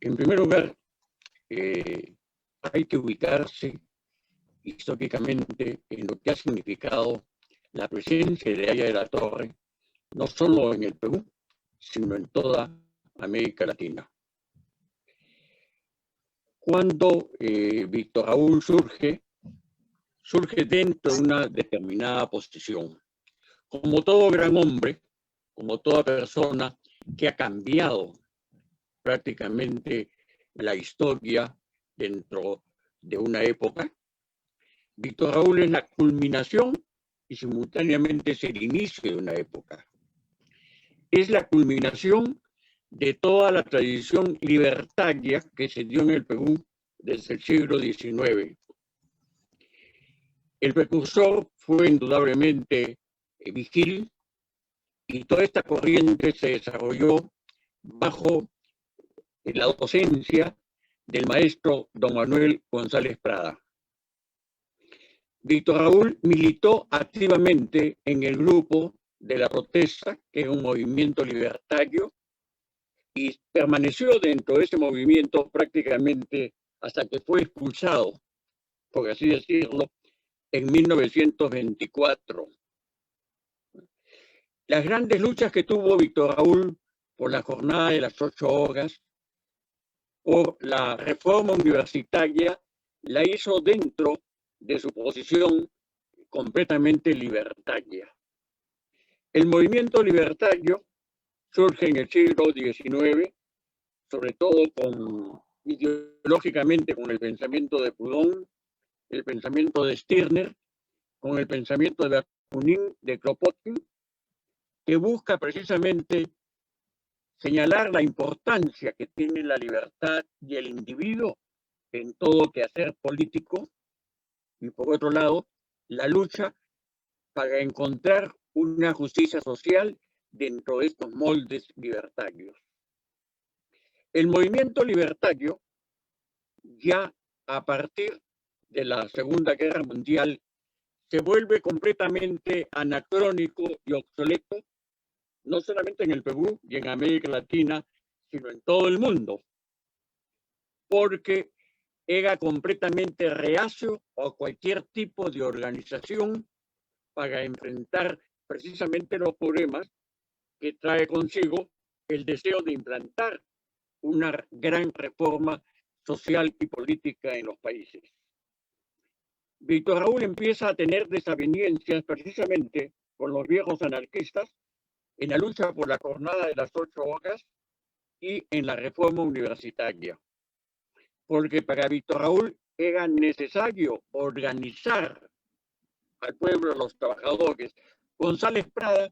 En primer lugar, hay que ubicarse históricamente en lo que ha significado la presencia de Aya de la Torre, no solo en el Perú, sino en toda América Latina. Cuando Víctor Raúl surge dentro de una determinada posición. Como todo gran hombre, como toda persona que ha cambiado prácticamente la historia dentro de una época, Víctor Raúl es la culminación y simultáneamente es el inicio de una época. Es la culminación de toda la tradición libertaria que se dio en el Perú desde el siglo XIX. El precursor fue indudablemente Vigil, y toda esta corriente se desarrolló bajo la docencia del maestro don Manuel González Prada. Víctor Raúl militó activamente en el grupo de la protesta, que era un movimiento libertario, y permaneció dentro de ese movimiento prácticamente hasta que fue expulsado, por así decirlo, en 1924. Las grandes luchas que tuvo Víctor Raúl por la jornada de las 8 horas, por la reforma universitaria, la hizo dentro de su posición completamente libertaria. El movimiento libertario surge en el siglo XIX, sobre todo ideológicamente con el pensamiento de Proudhon, el pensamiento de Stirner, con el pensamiento de Bakunin, de Kropotkin, que busca precisamente señalar la importancia que tiene la libertad y el individuo en todo quehacer político, y por otro lado, la lucha para encontrar una justicia social dentro de estos moldes libertarios. El movimiento libertario, ya a partir de la Segunda Guerra Mundial, se vuelve completamente anacrónico y obsoleto, no solamente en el Perú y en América Latina, sino en todo el mundo, porque era completamente reacio a cualquier tipo de organización para enfrentar precisamente los problemas que trae consigo el deseo de implantar una gran reforma social y política en los países. Víctor Raúl empieza a tener desavenencias precisamente con los viejos anarquistas en la lucha por la jornada de las 8 horas y en la reforma universitaria, porque para Víctor Raúl era necesario organizar al pueblo, a los trabajadores. González Prada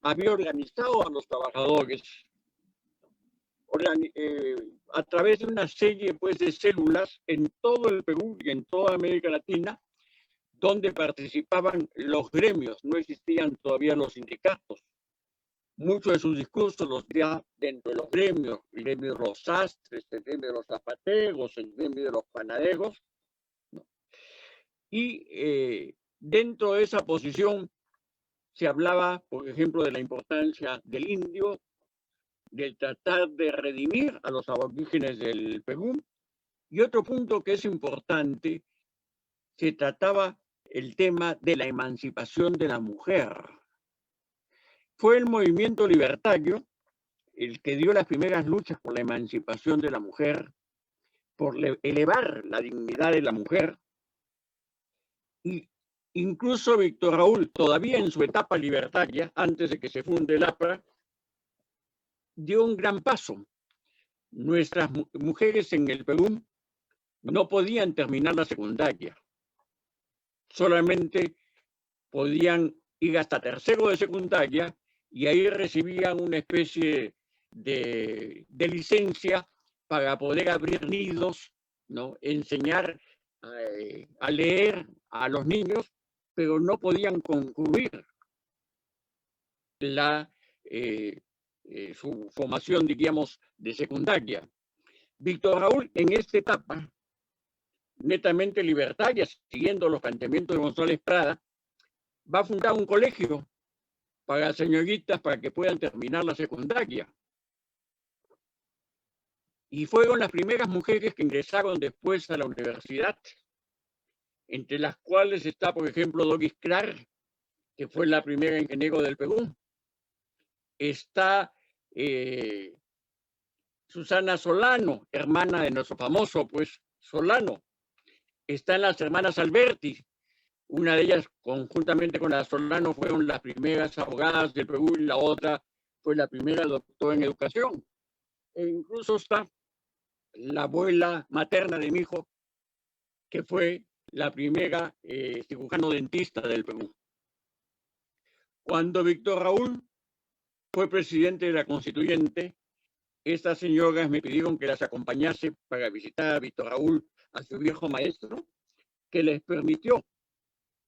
había organizado a los trabajadores a través de una serie pues, de células en todo el Perú y en toda América Latina, donde participaban los gremios, no existían todavía los sindicatos. Muchos de sus discursos los dio dentro de los gremios, el gremio de los sastres, el gremio de los zapateros, el gremio de los panaderos, ¿no? Y dentro de esa posición se hablaba, por ejemplo, de la importancia del indio, del tratar de redimir a los aborígenes del Perú. Y otro punto que es importante, se trataba el tema de la emancipación de la mujer. Fue el movimiento libertario el que dio las primeras luchas por la emancipación de la mujer, por elevar la dignidad de la mujer. Y incluso Víctor Raúl, todavía en su etapa libertaria, antes de que se funde el APRA, dio un gran paso. Nuestras mujeres en el Perú no podían terminar la secundaria. Solamente podían ir hasta tercero de secundaria y ahí recibían una especie de licencia para poder abrir nidos, ¿no? Enseñar a leer a los niños, pero no podían concluir su formación, diríamos, de secundaria. Víctor Raúl, en esta etapa, netamente libertaria, siguiendo los planteamientos de González Prada, va a fundar un colegio para señoritas para que puedan terminar la secundaria. y fueron las primeras mujeres que ingresaron después a la universidad, entre las cuales está, por ejemplo, Doris Clark, que fue la primera ingeniero del Perú. Está Susana Solano, hermana de nuestro famoso, pues, Solano. Están las hermanas Alberti. Una de ellas, conjuntamente con la Solano, fueron las primeras abogadas del Perú y la otra fue la primera doctora en educación. E incluso está la abuela materna de mi hijo, que fue la primera cirujano dentista del Perú. Cuando Víctor Raúl fue presidente de la Constituyente, estas señoras me pidieron que las acompañase para visitar a Víctor Raúl, a su viejo maestro, que les permitió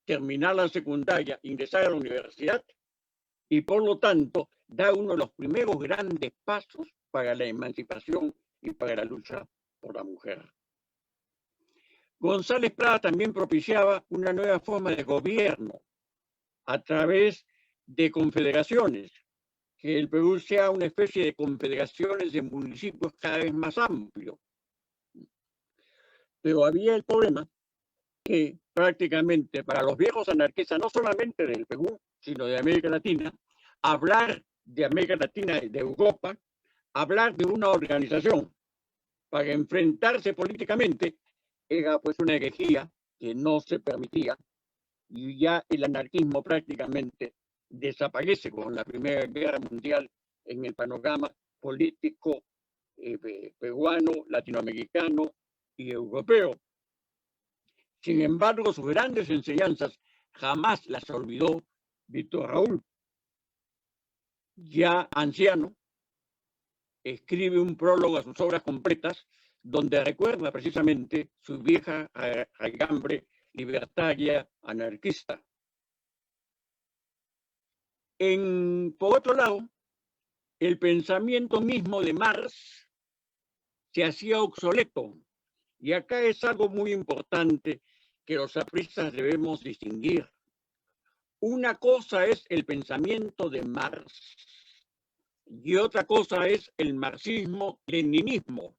terminar la secundaria, ingresar a la universidad y, por lo tanto, dar uno de los primeros grandes pasos para la emancipación y para la lucha por la mujer. González Prada también propiciaba una nueva forma de gobierno a través de confederaciones, que el Perú sea una especie de confederaciones de municipios cada vez más amplio. Pero había el problema que prácticamente para los viejos anarquistas, no solamente del Perú, sino de América Latina, hablar de América Latina y de Europa, hablar de una organización para enfrentarse políticamente, era pues una herejía que no se permitía, y ya el anarquismo prácticamente desaparece con la Primera Guerra Mundial en el panorama político peruano, latinoamericano y europeo. Sin embargo, sus grandes enseñanzas jamás las olvidó Víctor Raúl. Ya anciano, escribe un prólogo a sus obras completas donde recuerda precisamente su vieja raigambre libertaria anarquista. Por otro lado, el pensamiento mismo de Marx se hacía obsoleto. Y acá es algo muy importante que los apristas debemos distinguir. Una cosa es el pensamiento de Marx y otra cosa es el marxismo-leninismo.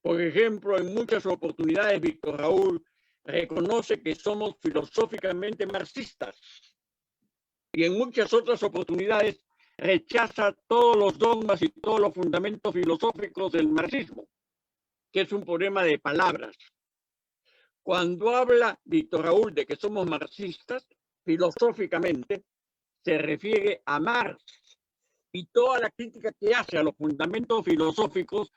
Por ejemplo, en muchas oportunidades Víctor Raúl reconoce que somos filosóficamente marxistas y en muchas otras oportunidades rechaza todos los dogmas y todos los fundamentos filosóficos del marxismo, que es un problema de palabras. Cuando habla Víctor Raúl de que somos marxistas, filosóficamente se refiere a Marx, y toda la crítica que hace a los fundamentos filosóficos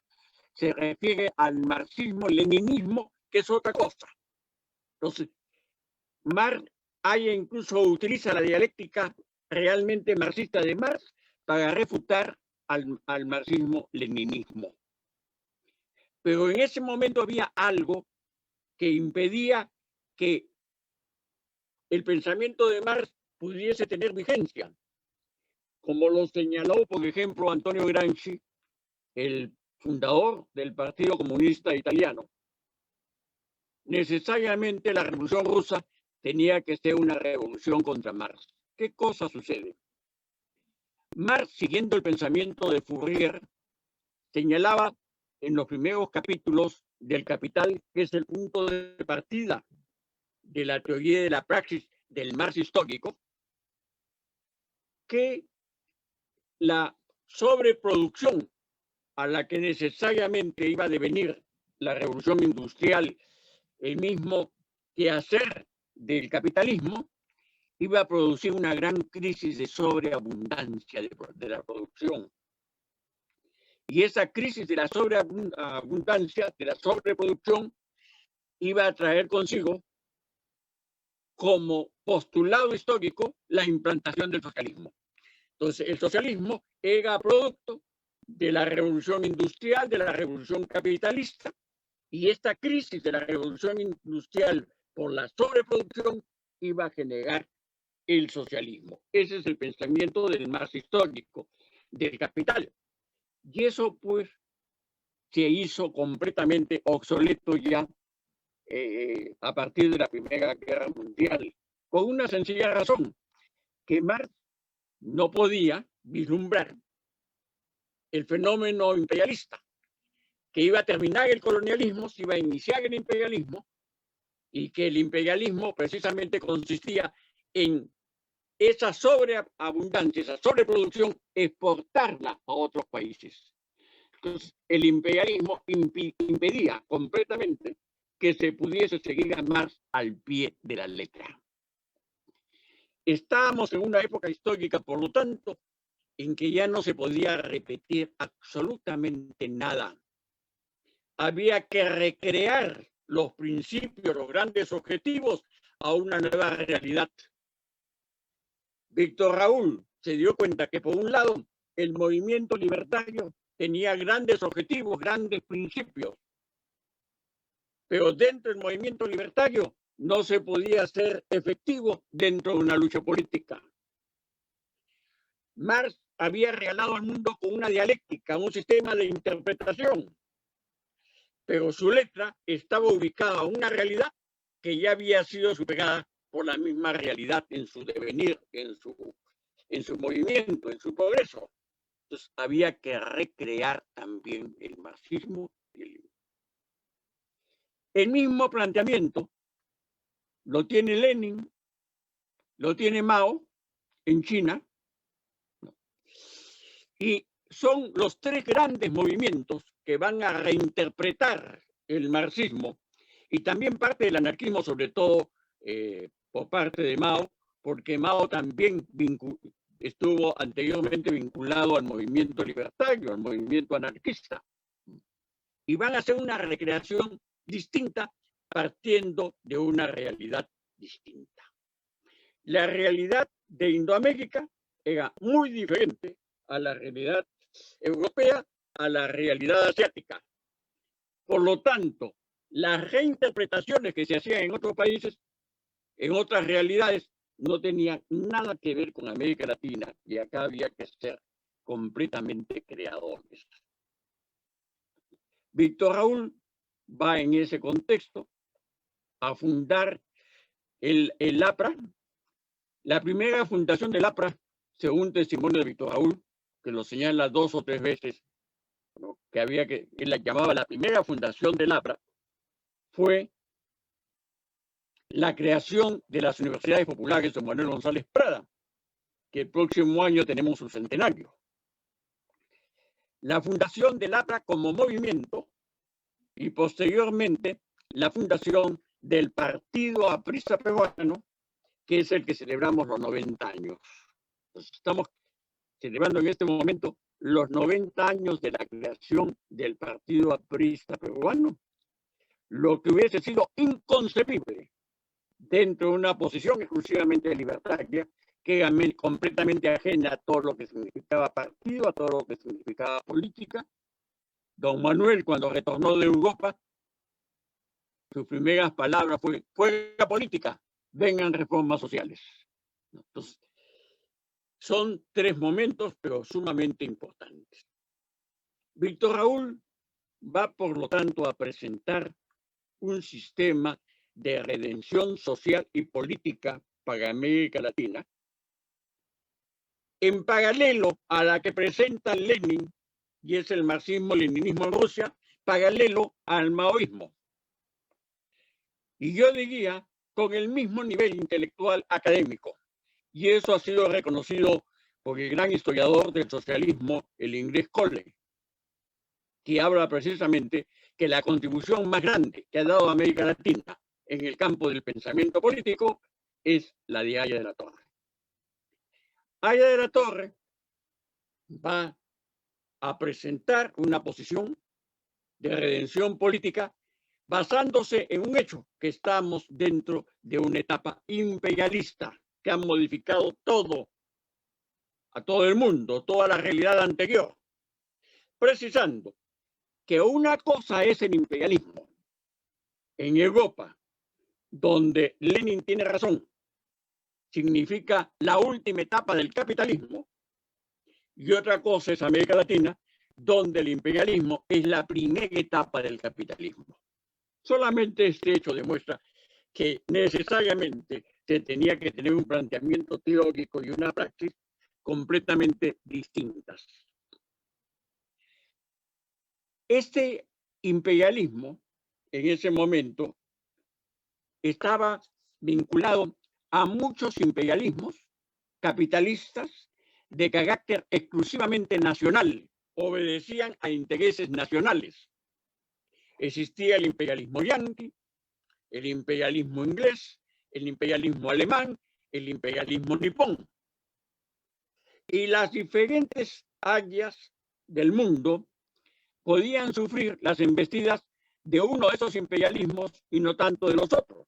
se refiere al marxismo-leninismo, que es otra cosa. Entonces, Marx incluso utiliza la dialéctica realmente marxista de Marx para refutar al marxismo-leninismo. Pero en ese momento había algo que impedía que el pensamiento de Marx pudiese tener vigencia, como lo señaló, por ejemplo, Antonio Gramsci, el fundador del Partido Comunista Italiano. Necesariamente la Revolución Rusa tenía que ser una revolución contra Marx. ¿Qué cosa sucede? Marx, siguiendo el pensamiento de Fourier, señalaba en los primeros capítulos del Capital, que es el punto de partida de la teoría de la praxis del Marx histórico, que la sobreproducción a la que necesariamente iba a devenir la revolución industrial, el mismo quehacer del capitalismo, iba a producir una gran crisis de sobreabundancia de la producción. Y esa crisis de la sobreabundancia, de la sobreproducción, iba a traer consigo como postulado histórico la implantación del socialismo. Entonces, el socialismo era producto de la revolución industrial, de la revolución capitalista, y esta crisis de la revolución industrial por la sobreproducción iba a generar el socialismo. Ese es el pensamiento del Marx histórico, del Capital. Y eso, pues, se hizo completamente obsoleto ya a partir de la Primera Guerra Mundial, por una sencilla razón, que Marx no podía vislumbrar el fenómeno imperialista. que iba a terminar el colonialismo, se iba a iniciar el imperialismo, y que el imperialismo precisamente consistía en esa sobreabundancia, esa sobreproducción, exportarla a otros países. Entonces, el imperialismo impedía completamente que se pudiese seguir a Marx al pie de la letra. Estábamos en una época histórica, por lo tanto, en que ya no se podía repetir absolutamente nada. Había que recrear los principios, los grandes objetivos a una nueva realidad. Víctor Raúl se dio cuenta que, por un lado, el movimiento libertario tenía grandes objetivos, grandes principios, pero dentro del movimiento libertario no se podía ser efectivo dentro de una lucha política. Marx había regalado al mundo con una dialéctica, un sistema de interpretación, pero su letra estaba ubicada en una realidad que ya había sido superada por la misma realidad en su devenir, en su movimiento, en su progreso. Entonces había que recrear también el marxismo. El mismo planteamiento lo tiene Lenin, lo tiene Mao en China, y son los tres grandes movimientos que van a reinterpretar el marxismo y también parte del anarquismo, sobre todo por parte de Mao, porque Mao también estuvo anteriormente vinculado al movimiento libertario, al movimiento anarquista, y van a hacer una recreación distinta partiendo de una realidad distinta. La realidad de Indoamérica era muy diferente a la realidad europea, a la realidad asiática. Por lo tanto, las reinterpretaciones que se hacían en otros países, en otras realidades, no tenían nada que ver con América Latina, y acá había que ser completamente creadores. Víctor Raúl va en ese contexto a fundar el APRA. La primera fundación del APRA, según testimonio de Víctor Raúl, que lo señala 2 o 3 veces, ¿no?, él la llamaba la primera fundación del APRA, fue la creación de las universidades populares de Manuel González Prada, que el próximo año tenemos su centenario. La fundación del APRA como movimiento y posteriormente la fundación del Partido Aprista Peruano, que es el que celebramos los 90 años. Entonces, estamos celebrando en este momento los 90 años de la creación del Partido Aprista Peruano, lo que hubiese sido inconcebible dentro de una posición exclusivamente libertaria, que era completamente ajena a todo lo que significaba partido, a todo lo que significaba política. Don Manuel, cuando retornó de Europa, sus primeras palabras fue: fuera política, vengan reformas sociales. Entonces, son 3 momentos, pero sumamente importantes. Víctor Raúl va, por lo tanto, a presentar un sistema de redención social y política para América Latina, en paralelo a la que presenta Lenin, y es el marxismo-leninismo en Rusia, paralelo al maoísmo. Y yo diría, con el mismo nivel intelectual académico. Y eso ha sido reconocido por el gran historiador del socialismo, el inglés Colley, que habla precisamente que la contribución más grande que ha dado América Latina en el campo del pensamiento político es la de Aya de la Torre. Aya de la Torre va a presentar una posición de redención política basándose en un hecho, que estamos dentro de una etapa imperialista que ha modificado todo, a todo el mundo, toda la realidad anterior, precisando que una cosa es el imperialismo en Europa, donde Lenin tiene razón, significa la última etapa del capitalismo, y otra cosa es América Latina, donde el imperialismo es la primera etapa del capitalismo. Solamente este hecho demuestra que necesariamente se tenía que tener un planteamiento teórico y una praxis completamente distintas. Este imperialismo en ese momento estaba vinculado a muchos imperialismos capitalistas de carácter exclusivamente nacional, obedecían a intereses nacionales. Existía el imperialismo yanqui, el imperialismo inglés, el imperialismo alemán, el imperialismo nipón. Y las diferentes áreas del mundo podían sufrir las embestidas de uno de esos imperialismos y no tanto de los otros.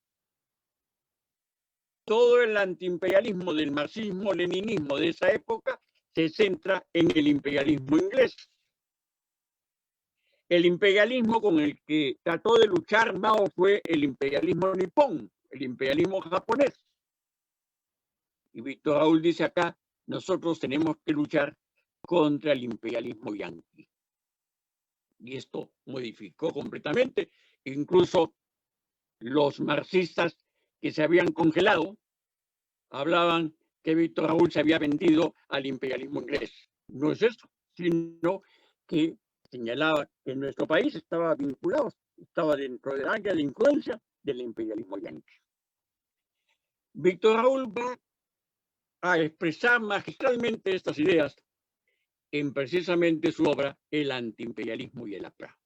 Todo el antiimperialismo del marxismo-leninismo de esa época se centra en el imperialismo inglés. El imperialismo con el que trató de luchar Mao fue el imperialismo nipón, el imperialismo japonés. Y Víctor Raúl dice acá, nosotros tenemos que luchar contra el imperialismo yanqui. Y esto modificó completamente, incluso los marxistas que se habían congelado hablaban que Víctor Raúl se había vendido al imperialismo inglés. No es eso, sino que señalaba que nuestro país estaba vinculado, estaba dentro del área de influencia del imperialismo yanqui. Víctor Raúl va a expresar magistralmente estas ideas en precisamente su obra El antiimperialismo y el APRA.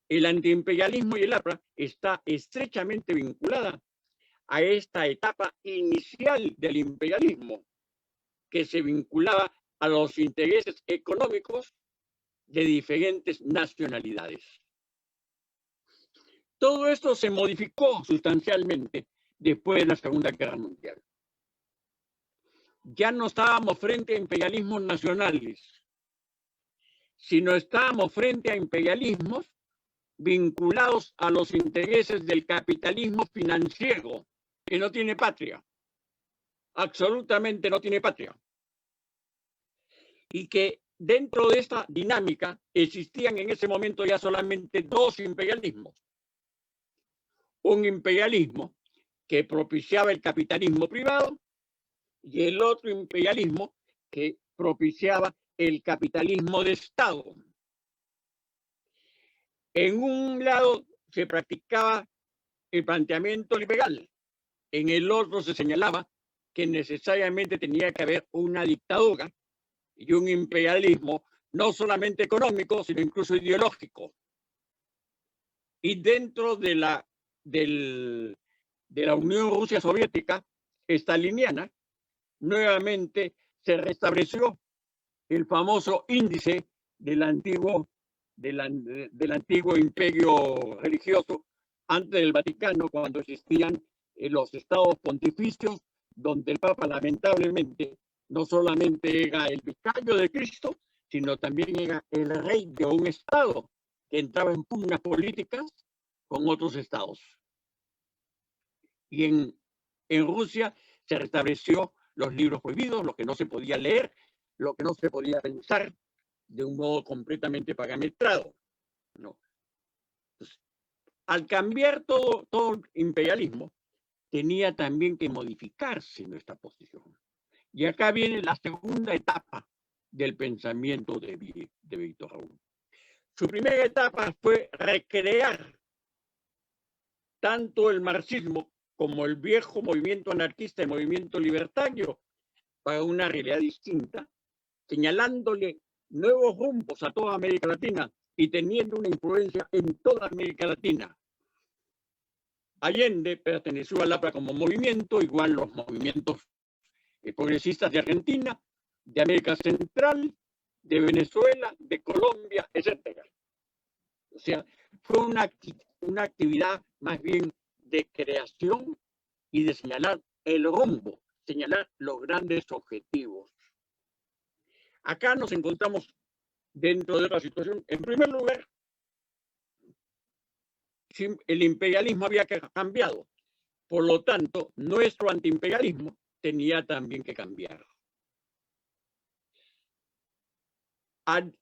El antiimperialismo y el APRA está estrechamente vinculada a esta etapa inicial del imperialismo, que se vinculaba a los intereses económicos de diferentes nacionalidades. Todo esto se modificó sustancialmente después de la Segunda Guerra Mundial. Ya no estábamos frente a imperialismos nacionales, sino estábamos frente a imperialismos vinculados a los intereses del capitalismo financiero, que no tiene patria, absolutamente no tiene patria. Y que dentro de esta dinámica existían en ese momento ya solamente dos imperialismos. Un imperialismo que propiciaba el capitalismo privado y el otro imperialismo que propiciaba el capitalismo de Estado. En un lado se practicaba el planteamiento liberal, en el otro se señalaba que necesariamente tenía que haber una dictadura y un imperialismo no solamente económico, sino incluso ideológico. Y dentro de la Unión Rusia Soviética staliniana, nuevamente se restableció el famoso índice del antiguo imperio religioso antes del Vaticano, cuando existían los estados pontificios, donde el Papa lamentablemente no solamente era el vicario de Cristo, sino también era el rey de un estado que entraba en pugnas políticas con otros estados. Y en Rusia se restableció los libros prohibidos, lo que no se podía leer, lo que no se podía pensar de un modo completamente parametrado, ¿no? Entonces, al cambiar todo imperialismo, tenía también que modificarse nuestra posición. Y acá viene la segunda etapa del pensamiento de Víctor Raúl. Su primera etapa fue recrear tanto el marxismo como el viejo movimiento anarquista y movimiento libertario para una realidad distinta, señalándole nuevos rumbos a toda América Latina y teniendo una influencia en toda América Latina. Allende perteneció al APRA como movimiento, igual los movimientos progresistas de Argentina, de América Central, de Venezuela, de Colombia, etc. O sea, fue una actividad más bien de creación y de señalar el rumbo, señalar los grandes objetivos. Acá nos encontramos dentro de otra situación. En primer lugar, el imperialismo había cambiado. Por lo tanto, nuestro antiimperialismo tenía también que cambiar. Al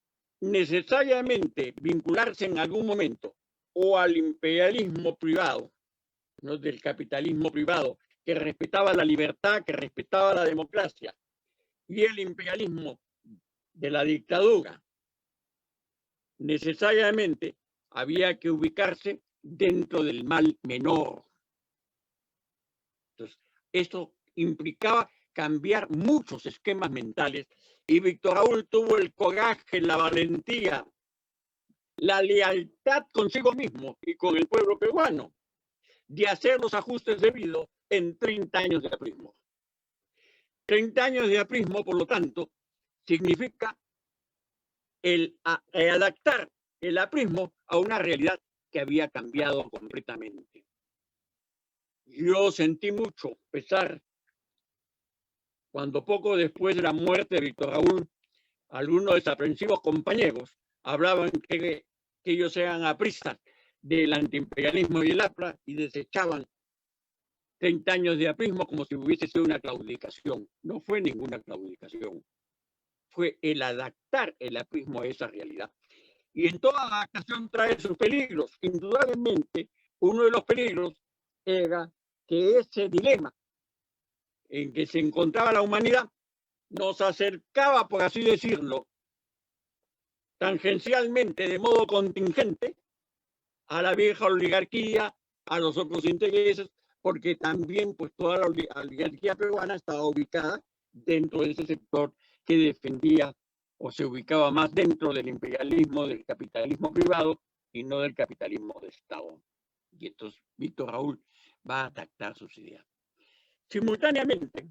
necesariamente vincularse en algún momento o al imperialismo privado, ¿no?, del capitalismo privado, que respetaba la libertad, que respetaba la democracia, y el imperialismo de la dictadura, necesariamente había que ubicarse dentro del mal menor. Entonces, esto implicaba cambiar muchos esquemas mentales y Víctor Raúl tuvo el coraje, la valentía, la lealtad consigo mismo y con el pueblo peruano de hacer los ajustes debidos en 30 años de aprismo. 30 años de aprismo, por lo tanto, significa el adaptar el aprismo a una realidad que había cambiado completamente. Yo sentí mucho pesar cuando poco después de la muerte de Víctor Raúl, algunos desaprensivos compañeros hablaban que ellos eran apristas del antiimperialismo y el APRA y desechaban 30 años de aprismo como si hubiese sido una claudicación. No fue ninguna claudicación. Fue el adaptar el aprismo a esa realidad. Y en toda adaptación trae sus peligros. Indudablemente, uno de los peligros era que ese dilema en que se encontraba la humanidad nos acercaba, por así decirlo, tangencialmente, de modo contingente, a la vieja oligarquía, a los otros intereses, porque también pues toda la oligarquía peruana estaba ubicada dentro de ese sector que defendía o se ubicaba más dentro del imperialismo, del capitalismo privado y no del capitalismo de Estado. Y entonces Víctor Raúl va a atacar sus ideas. Simultáneamente,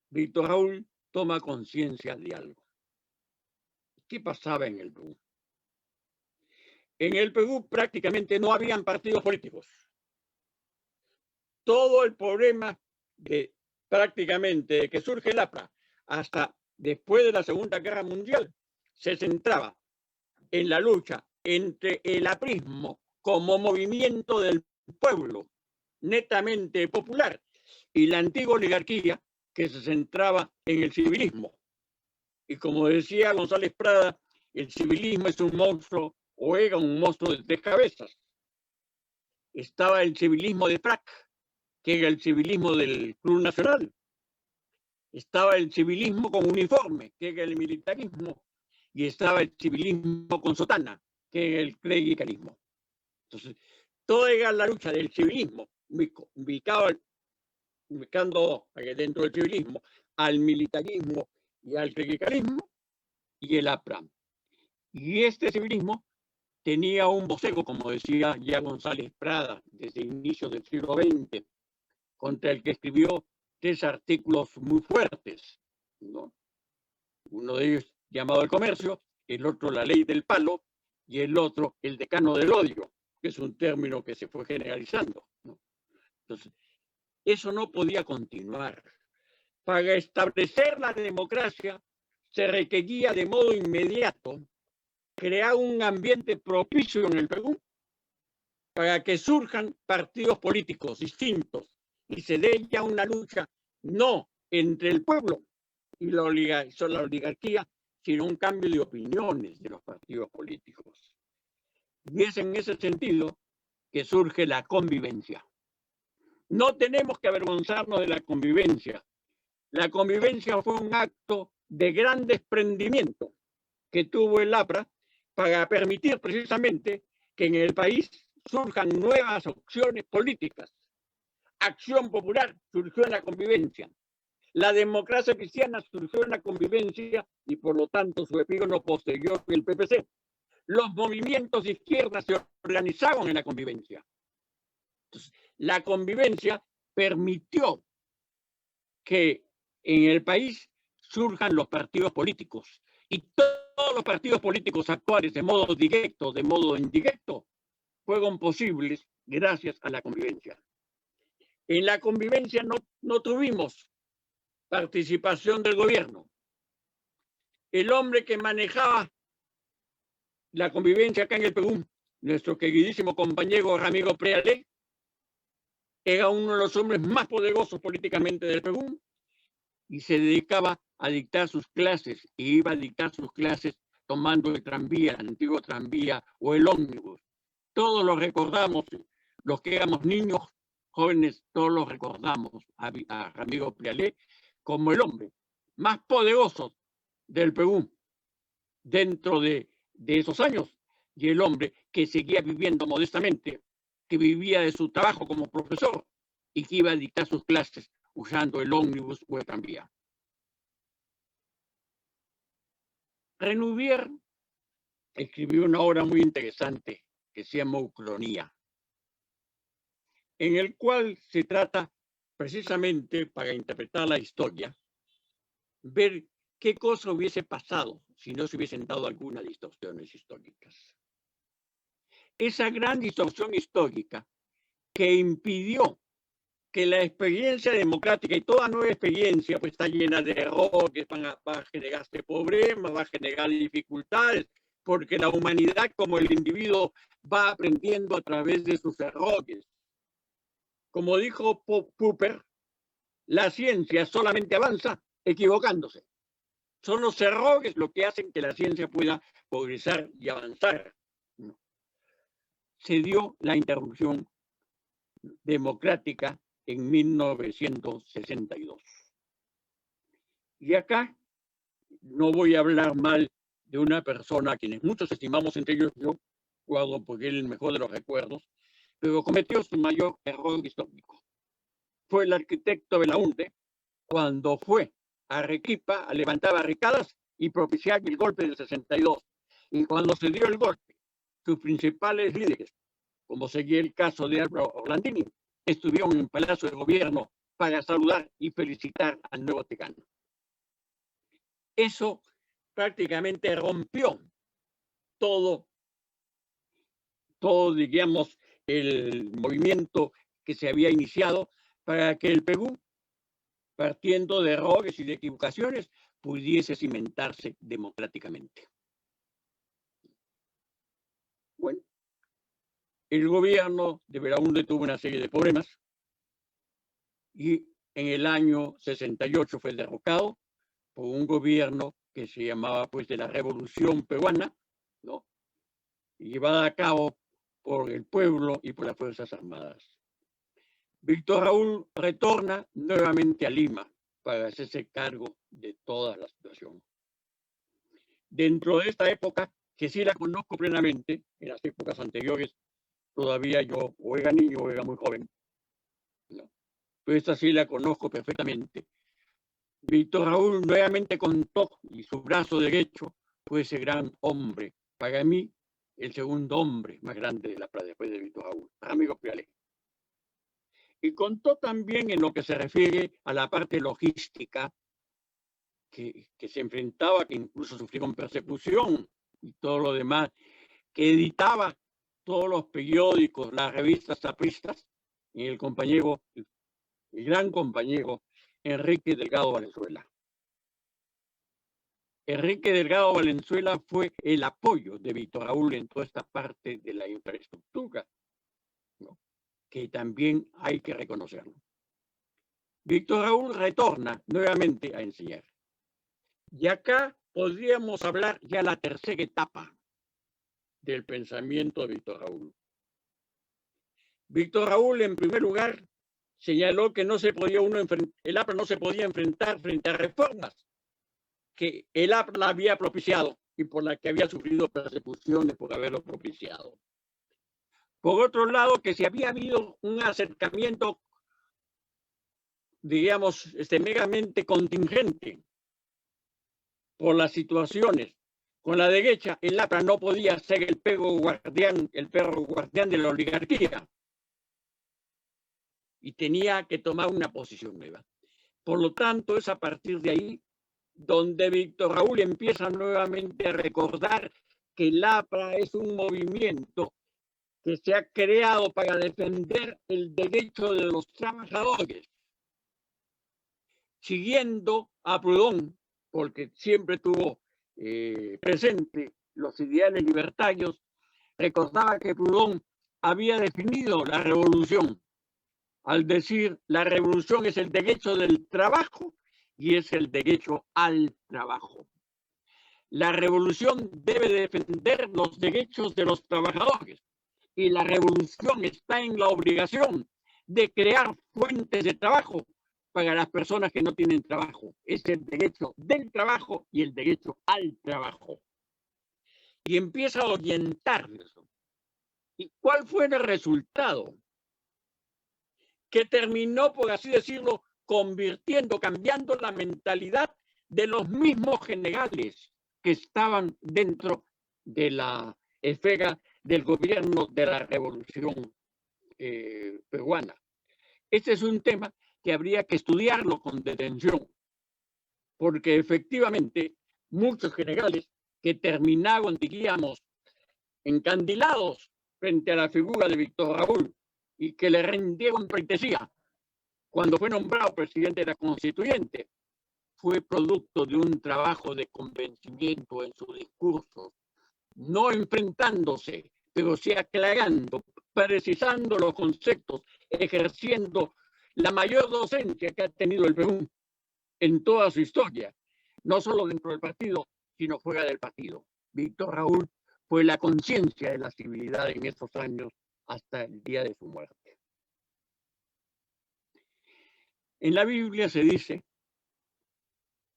Víctor Raúl toma conciencia de algo. ¿Qué pasaba en el Perú? En el Perú prácticamente no habían partidos políticos. Todo el problema de prácticamente que surge el APRA hasta después de la Segunda Guerra Mundial se centraba en la lucha entre el aprismo como movimiento del pueblo netamente popular y la antigua oligarquía que se centraba en el civilismo. Y como decía González Prada, el civilismo es un monstruo o era un monstruo de 3 cabezas. Estaba el civilismo de FRAC, que era el civilismo del Club Nacional. Estaba el civilismo con uniforme, que era el militarismo. Y estaba el civilismo con sotana, que era el clericalismo. Entonces, toda era la lucha del civilismo, ubicando dentro del civilismo al militarismo y al clericalismo y el APRA. Y este civilismo tenía un vocero, como decía ya González Prada, desde inicios del siglo XX, contra el que escribió 3 artículos muy fuertes, ¿no? Uno de ellos llamado El Comercio, el otro La Ley del Palo y el otro El Decano del Odio, que es un término que se fue generalizando, ¿no? Entonces, eso no podía continuar. Para establecer la democracia se requería de modo inmediato crear un ambiente propicio en el Perú para que surjan partidos políticos distintos y se dé ya una lucha no entre el pueblo y la oligarquía, sino un cambio de opiniones de los partidos políticos. Y es en ese sentido que surge la convivencia. No tenemos que avergonzarnos de la convivencia. La convivencia fue un acto de gran desprendimiento que tuvo el APRA para permitir precisamente que en el país surjan nuevas opciones políticas. Acción Popular surgió en la convivencia. La democracia cristiana surgió en la convivencia y por lo tanto su epígono posterior fue el PPC. Los movimientos de izquierda se organizaron en la convivencia. Entonces, la convivencia permitió que en el país surjan los partidos políticos y todos los partidos políticos actuales de modo directo, de modo indirecto, fueron posibles gracias a la convivencia. En la convivencia no tuvimos participación del gobierno. El hombre que manejaba la convivencia acá en el Perú, nuestro queridísimo compañero Ramiro Prealé, era uno de los hombres más poderosos políticamente del Perú y se dedicaba a dictar sus clases y iba a dictar sus clases tomando el tranvía, el antiguo tranvía o el ómnibus. Todos lo recordamos, los que éramos niños, jóvenes, todos lo recordamos a Ramiro Prealé como el hombre más poderoso del Perú dentro de esos años y el hombre que seguía viviendo modestamente, que vivía de su trabajo como profesor y que iba a dictar sus clases usando el ómnibus o el tranvía. Renouvier escribió una obra muy interesante que se llama Ucronía, en el cual se trata precisamente, para interpretar la historia, ver qué cosa hubiese pasado si no se hubiesen dado algunas distorsiones históricas. Esa gran distorsión histórica que impidió que la experiencia democrática y toda nueva experiencia pues está llena de errores, va a generarse problemas, va a generar dificultades, porque la humanidad como el individuo va aprendiendo a través de sus errores. Como dijo Popper, la ciencia solamente avanza equivocándose. Son los errores lo que hacen que la ciencia pueda progresar y avanzar. Se dio la interrupción democrática en 1962. Y acá no voy a hablar mal de una persona a quienes muchos estimamos, entre ellos yo, guardo porque él es el mejor de los recuerdos, pero cometió su mayor error histórico. Fue el arquitecto Belaunde cuando fue a Arequipa a levantar barricadas y propiciar el golpe del 62. Y cuando se dio el golpe, sus principales líderes, como seguía el caso de Álvaro Orlandini, estuvieron en el Palacio de Gobierno para saludar y felicitar al nuevo decano. Eso prácticamente rompió todo, digamos, el movimiento que se había iniciado para que el Perú, partiendo de errores y de equivocaciones, pudiese cimentarse democráticamente. Bueno, el gobierno de Belaunde tuvo una serie de problemas y en el año 68 fue derrocado por un gobierno que se llamaba pues de la Revolución Peruana, ¿no? Llevada a cabo por el pueblo y por las Fuerzas Armadas. Víctor Raúl retorna nuevamente a Lima para hacerse cargo de toda la situación. Dentro de esta época, que sí la conozco plenamente, en las épocas anteriores todavía yo o era niño o era muy joven, ¿no? Pero esta sí la conozco perfectamente. Víctor Raúl nuevamente contó y su brazo derecho fue ese gran hombre, para mí el segundo hombre más grande de la playa después de Víctor Raúl, Ramiro Piale. Y contó también en lo que se refiere a la parte logística que se enfrentaba, que incluso sufrieron persecución y todo lo demás, que editaba todos los periódicos, las revistas zapristas, y el gran compañero Enrique Delgado Valenzuela. Enrique Delgado Valenzuela fue el apoyo de Víctor Raúl en toda esta parte de la infraestructura, ¿no? Que también hay que reconocerlo. Víctor Raúl retorna nuevamente a enseñar. Y acá podríamos hablar ya la tercera etapa del pensamiento de Víctor Raúl. Víctor Raúl, en primer lugar, señaló que el APRA no se podía enfrentar frente a reformas que el APRA había propiciado y por la que había sufrido persecuciones por haberlo propiciado. Por otro lado, que si había habido un acercamiento, digamos, meramente contingente por las situaciones con la derecha, el APRA no podía ser el perro guardián de la oligarquía y tenía que tomar una posición nueva. Por lo tanto, es a partir de ahí donde Víctor Raúl empieza nuevamente a recordar que el APRA es un movimiento que se ha creado para defender el derecho de los trabajadores, siguiendo a Proudhon, porque siempre tuvo presente los ideales libertarios. Recordaba que Proudhon había definido la revolución al decir: la revolución es el derecho del trabajo y es el derecho al trabajo. La revolución debe defender los derechos de los trabajadores y la revolución está en la obligación de crear fuentes de trabajo para las personas que no tienen trabajo. Es el derecho del trabajo y el derecho al trabajo. y empieza a orientar eso. ¿Y cuál fue el resultado? Que terminó, por así decirlo, cambiando la mentalidad de los mismos generales que estaban dentro de la esfera del gobierno de la revolución peruana. Este es un tema que habría que estudiarlo con detención, porque efectivamente muchos generales que terminaron, diríamos, encandilados frente a la figura de Víctor Raúl y que le rindieron pleitesía cuando fue nombrado presidente de la Constituyente, fue producto de un trabajo de convencimiento en su discurso, no enfrentándose, pero sí aclarando, precisando los conceptos, ejerciendo la mayor docencia que ha tenido el Perú en toda su historia, no solo dentro del partido, sino fuera del partido. Víctor Raúl fue la conciencia de la civilidad en estos años hasta el día de su muerte. En la Biblia se dice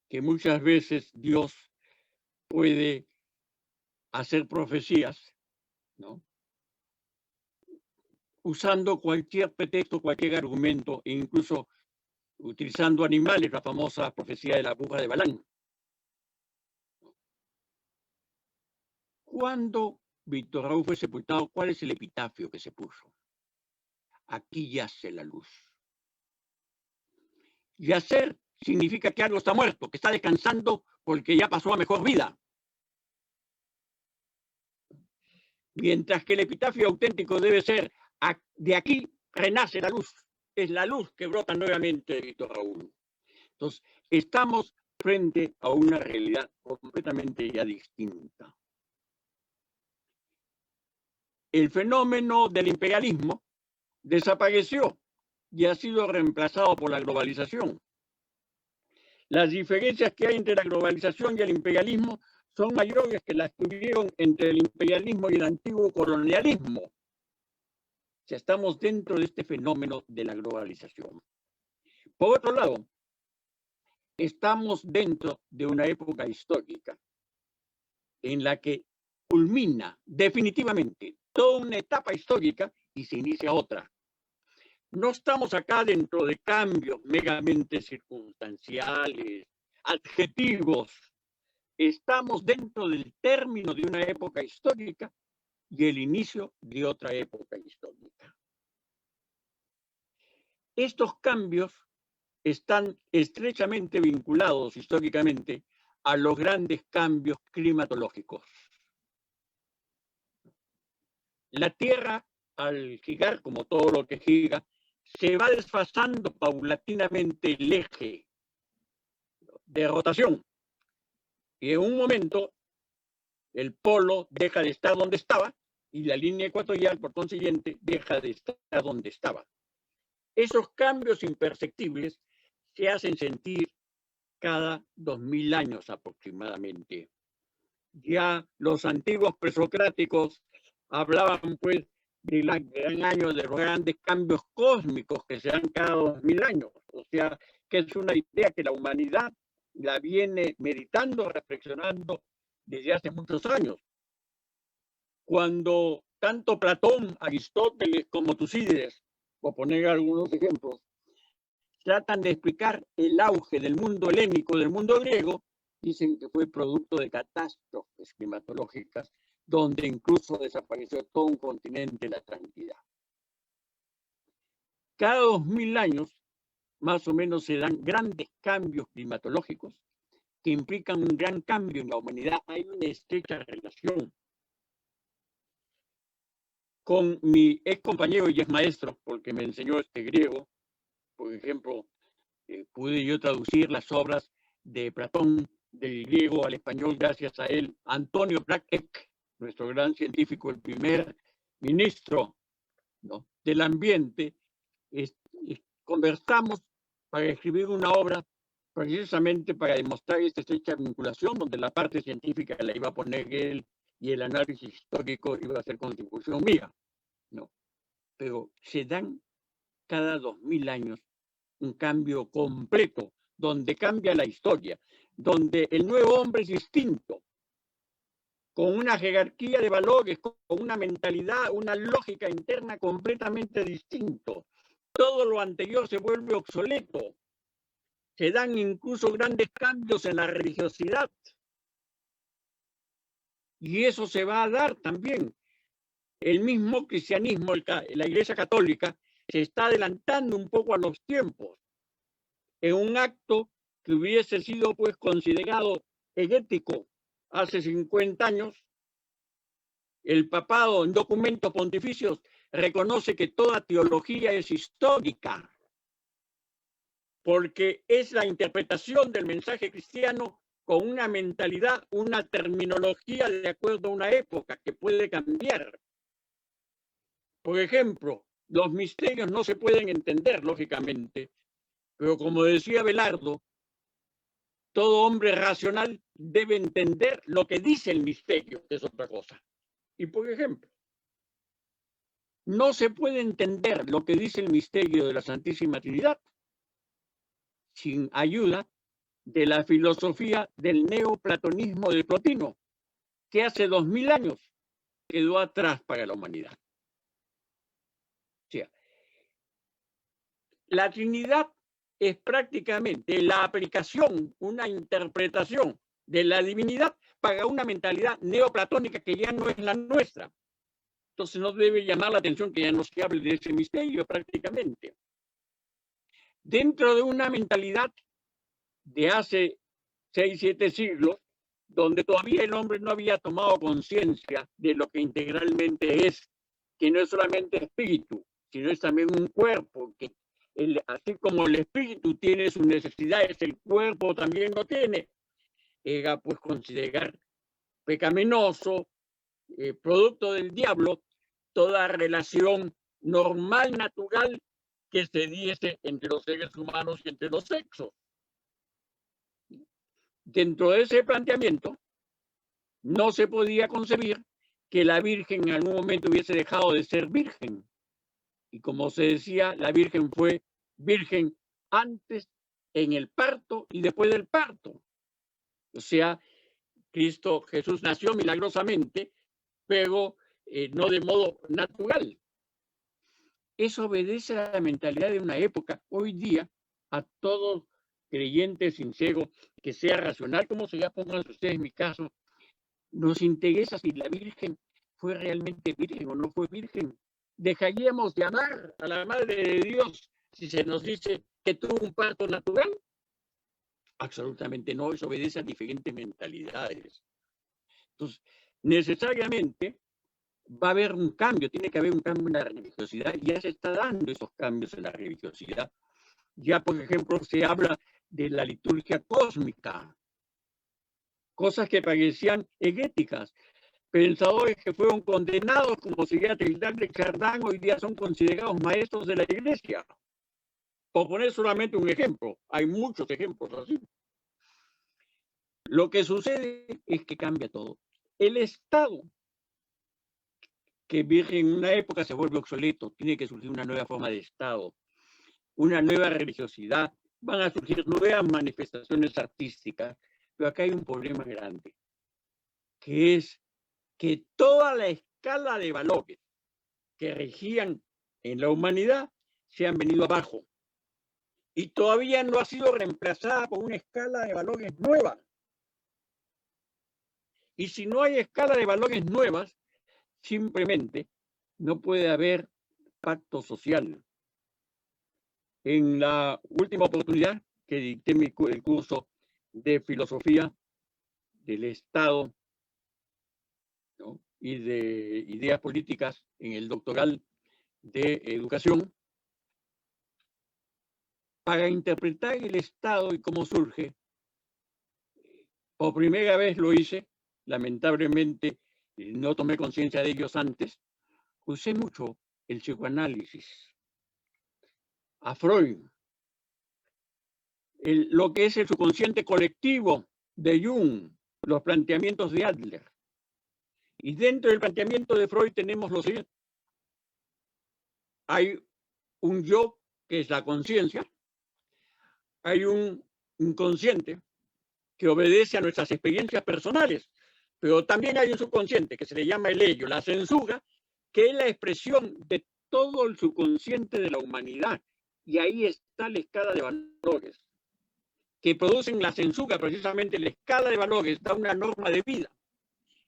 que muchas veces Dios puede hacer profecías, ¿no?, usando cualquier pretexto, cualquier argumento, e incluso utilizando animales, la famosa profecía de la burra de Balaam. Cuando Víctor Raúl fue sepultado, ¿cuál es el epitafio que se puso? Aquí yace la luz. Yacer significa que algo está muerto, que está descansando porque ya pasó a mejor vida. Mientras que el epitafio auténtico debe ser: de aquí renace la luz. Es la luz que brota nuevamente de Víctor Raúl. Entonces, estamos frente a una realidad completamente ya distinta. El fenómeno del imperialismo desapareció y ha sido reemplazado por la globalización. Las diferencias que hay entre la globalización y el imperialismo son mayores que las que hubieron entre el imperialismo y el antiguo colonialismo. O sea, estamos dentro de este fenómeno de la globalización. Por otro lado, estamos dentro de una época histórica en la que culmina definitivamente toda una etapa histórica y se inicia otra. No estamos acá dentro de cambios meramente circunstanciales, adjetivos. Estamos dentro del término de una época histórica y el inicio de otra época histórica. Estos cambios están estrechamente vinculados históricamente a los grandes cambios climatológicos. La Tierra, al girar, como todo lo que gira, se va desfasando paulatinamente el eje de rotación. Y en un momento, el polo deja de estar donde estaba y la línea ecuatorial, por consiguiente, deja de estar donde estaba. Esos cambios imperceptibles se hacen sentir cada 2000 años aproximadamente. Ya los antiguos presocráticos hablaban, pues, del gran año de los grandes cambios cósmicos que se dan cada 2000 años. O sea, que es una idea que la humanidad la viene meditando, reflexionando desde hace muchos años. Cuando tanto Platón, Aristóteles como Tucídides, por poner algunos ejemplos, tratan de explicar el auge del mundo helénico, del mundo griego, dicen que fue producto de catástrofes climatológicas, donde incluso desapareció todo un continente, la Atlántida. Cada 2000 años, más o menos, se dan grandes cambios climatológicos que implican un gran cambio en la humanidad. Hay una estrecha relación. Con mi ex compañero y ex maestro, porque me enseñó griego, por ejemplo, pude yo traducir las obras de Platón del griego al español gracias a él. Antonio Prat-Ek, nuestro gran científico, el primer ministro, ¿no?, del ambiente, conversamos para escribir una obra precisamente para demostrar esta estrecha vinculación, donde la parte científica la iba a poner él y el análisis histórico iba a ser contribución mía, ¿no? Pero se dan cada 2000 años un cambio completo, donde cambia la historia, donde el nuevo hombre es distinto. con una jerarquía de valores, con una mentalidad, una lógica interna completamente distinto. Todo lo anterior se vuelve obsoleto. Se dan incluso grandes cambios en la religiosidad. Y eso se va a dar también. El mismo cristianismo, la Iglesia Católica, se está adelantando un poco a los tiempos. En un acto que hubiese sido pues considerado herético hace 50 años, el papado en documentos pontificios reconoce que toda teología es histórica, porque es la interpretación del mensaje cristiano con una mentalidad, una terminología de acuerdo a una época que puede cambiar. Por ejemplo, los misterios no se pueden entender, lógicamente, pero como decía Belardo, todo hombre racional debe entender lo que dice el misterio, que es otra cosa. Y por ejemplo, no se puede entender lo que dice el misterio de la Santísima Trinidad sin ayuda de la filosofía del neoplatonismo de Plotino, que hace 2000 años quedó atrás para la humanidad. O sea, la Trinidad es prácticamente la aplicación, una interpretación de la divinidad para una mentalidad neoplatónica que ya no es la nuestra. Entonces no debe llamar la atención que ya no se hable de ese misterio prácticamente. Dentro de una mentalidad de hace 6, 7 siglos, donde todavía el hombre no había tomado conciencia de lo que integralmente es, que no es solamente espíritu, sino es también un cuerpo, que así como el espíritu tiene sus necesidades, el cuerpo también lo tiene. Era pues considerar pecaminoso, producto del diablo, toda relación normal, natural, que se diese entre los seres humanos y entre los sexos. Dentro de ese planteamiento, no se podía concebir que la Virgen en algún momento hubiese dejado de ser virgen. Y como se decía, la Virgen fue virgen antes, en el parto y después del parto. O sea, Jesús nació milagrosamente, pero no de modo natural. Eso obedece a la mentalidad de una época. Hoy día, a todo creyente sincero, que sea racional, como se pongan ustedes en mi caso, nos interesa si la Virgen fue realmente virgen o no fue virgen. ¿Dejaríamos de amar a la Madre de Dios si se nos dice que tuvo un parto natural? Absolutamente no, eso obedece a diferentes mentalidades. Entonces, necesariamente va a haber un cambio, tiene que haber un cambio en la religiosidad, y ya se está dando esos cambios en la religiosidad. Ya, por ejemplo, se habla de la liturgia cósmica, cosas que parecían heréticas. Pensadores que fueron condenados, como sería Trindade de Chardin, hoy día son considerados maestros de la Iglesia. Por poner solamente un ejemplo, hay muchos ejemplos así. Lo que sucede es que cambia todo. El Estado, que en una época se vuelve obsoleto, tiene que surgir una nueva forma de Estado, una nueva religiosidad, van a surgir nuevas manifestaciones artísticas, pero acá hay un problema grande, que es que toda la escala de valores que regían en la humanidad se han venido abajo y todavía no ha sido reemplazada por una escala de valores nueva. Y si no hay escala de valores nuevas, simplemente no puede haber pacto social. En la última oportunidad que dicté el curso de filosofía del Estado, ¿no?, y de ideas políticas en el doctoral de educación, para interpretar el Estado y cómo surge, por primera vez lo hice, lamentablemente no tomé conciencia de ellos antes, usé mucho el psicoanálisis, a Freud, lo que es el subconsciente colectivo de Jung, los planteamientos de Adler. Y dentro del planteamiento de Freud tenemos lo siguiente. Hay un yo, que es la conciencia, hay un inconsciente que obedece a nuestras experiencias personales, Pero también hay un subconsciente que se le llama el ello, la censura, que es la expresión de todo el subconsciente de la humanidad. Y ahí está la escala de valores que producen la censura. Precisamente la escala de valores da una norma de vida.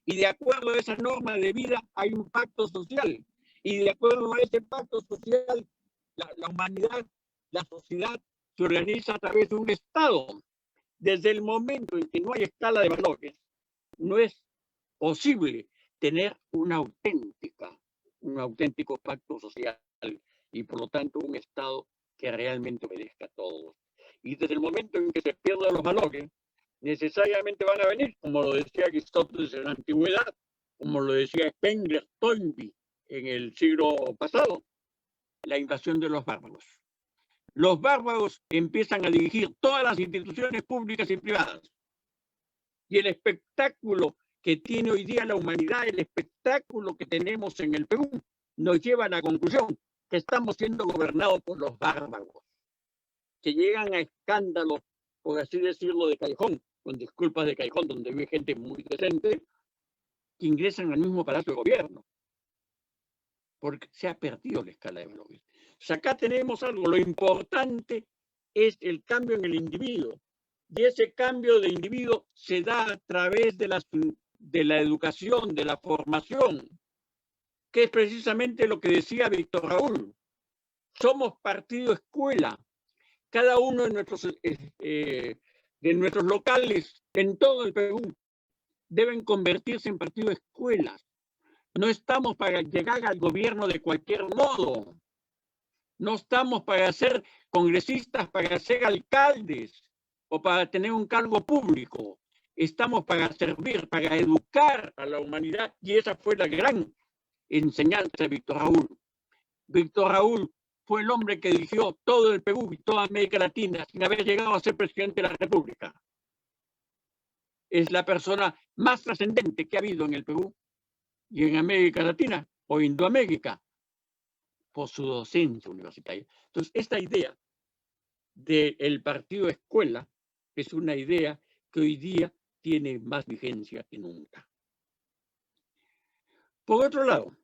Y de acuerdo a esa norma de vida hay un pacto social. Y de acuerdo a ese pacto social, la humanidad, la sociedad, se organiza a través de un Estado. Desde el momento en que no hay escala de valores, no es posible tener un auténtico pacto social y por lo tanto un Estado que realmente obedezca a todos. Y desde el momento en que se pierden los valores, necesariamente van a venir, como lo decía Aristóteles en la antigüedad, como lo decía Spengler, Toynbee en el siglo pasado, la invasión de los bárbaros. Los bárbaros empiezan a dirigir todas las instituciones públicas y privadas. Y el espectáculo que tiene hoy día la humanidad, el espectáculo que tenemos en el Perú, nos lleva a la conclusión que estamos siendo gobernados por los bárbaros, que llegan a escándalos, por así decirlo, de callejón, con disculpas de callejón, donde vive gente muy decente, que ingresan al mismo palacio de gobierno, porque se ha perdido la escala de valores. O sea, acá tenemos algo, lo importante es el cambio en el individuo, y ese cambio de individuo se da a través de la educación, de la formación, que es precisamente lo que decía Víctor Raúl. Somos partido escuela. Cada uno de nuestros locales en todo el Perú deben convertirse en partido escuelas. No estamos para llegar al gobierno de cualquier modo. No estamos para ser congresistas, para ser alcaldes o para tener un cargo público. Estamos para servir, para educar a la humanidad, y esa fue la gran enseñanza de Víctor Raúl. Víctor Raúl fue el hombre que dirigió todo el Perú y toda América Latina sin haber llegado a ser presidente de la República. Es la persona más trascendente que ha habido en el Perú y en América Latina o Indoamérica por su docencia universitaria. Entonces, esta idea del partido escuela es una idea que hoy día tiene más vigencia que nunca. Por otro lado,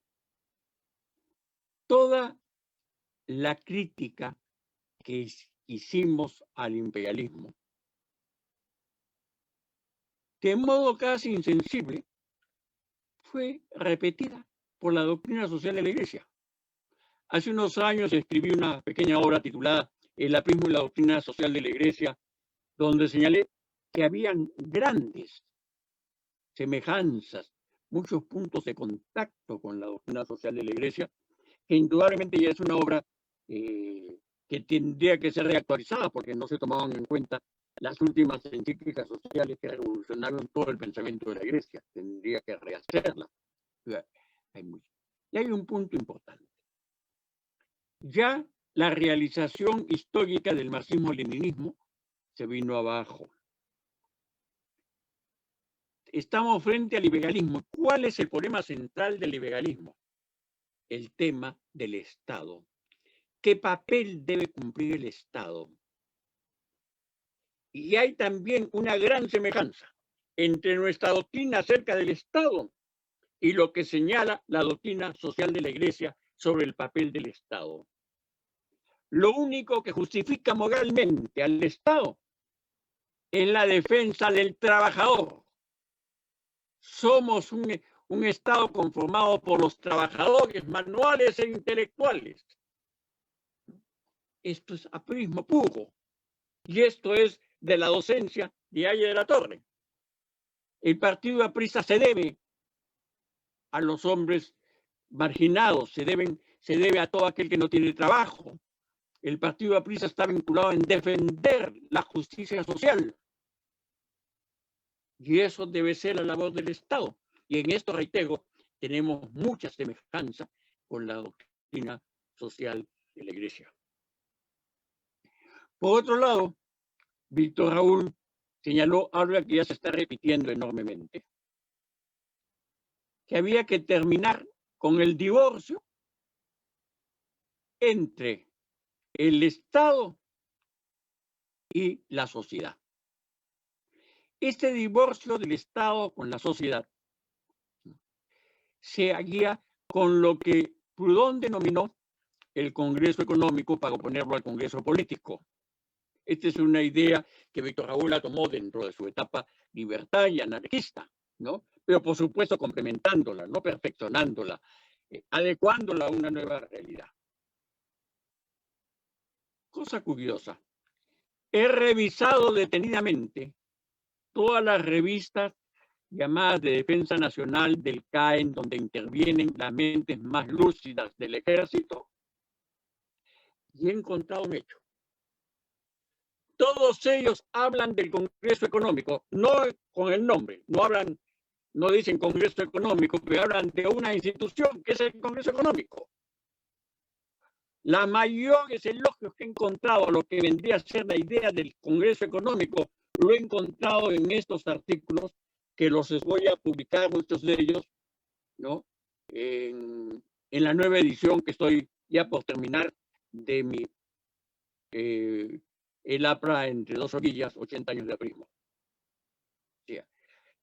toda la crítica que hicimos al imperialismo, de modo casi insensible, fue repetida por la doctrina social de la Iglesia. Hace unos años escribí una pequeña obra titulada El aprismo y la doctrina social de la Iglesia, donde señalé que habían grandes semejanzas, muchos puntos de contacto con la doctrina social de la Iglesia, que indudablemente ya es una obra que tendría que ser reactualizada porque no se tomaban en cuenta las últimas encíclicas sociales que revolucionaron todo el pensamiento de la Iglesia. Tendría que rehacerla. Y hay un punto importante. Ya la realización histórica del marxismo-leninismo se vino abajo. Estamos frente al liberalismo. ¿Cuál es el problema central del liberalismo? El tema del Estado. ¿Qué papel debe cumplir el Estado? Y hay también una gran semejanza entre nuestra doctrina acerca del Estado y lo que señala la doctrina social de la Iglesia sobre el papel del Estado. Lo único que justifica moralmente al Estado es la defensa del trabajador. Somos un Estado conformado por los trabajadores manuales e intelectuales. Esto es aprismo puro. Y esto es de la docencia de Haya de la Torre. El partido aprista se debe a los hombres marginados, se debe a todo aquel que no tiene trabajo. El partido aprista está vinculado en defender la justicia social. Y eso debe ser la labor del Estado. Y en esto, reitero, tenemos mucha semejanza con la doctrina social de la Iglesia. Por otro lado, Víctor Raúl señaló algo que ya se está repitiendo enormemente, que había que terminar con el divorcio entre el Estado y la sociedad. Este divorcio del Estado con la sociedad se guía con lo que Proudhon denominó el Congreso Económico para oponerlo al Congreso Político. Esta es una idea que Víctor Raúl la tomó dentro de su etapa libertaria, anarquista, ¿no? Pero por supuesto complementándola, no perfeccionándola, adecuándola a una nueva realidad. Cosa curiosa, he revisado detenidamente todas las revistas llamadas de defensa nacional del CAEN, donde intervienen las mentes más lúcidas del ejército, y he encontrado un hecho. Todos ellos hablan del Congreso Económico, no con el nombre, no dicen Congreso Económico, pero hablan de una institución que es el Congreso Económico. Las mayores elogios que he encontrado a lo que vendría a ser la idea del Congreso Económico, lo he encontrado en estos artículos que los voy a publicar, muchos de ellos, ¿no? En la nueva edición que estoy ya por terminar de mi el APRA entre dos orillas, 80 años de aprismo. O sea,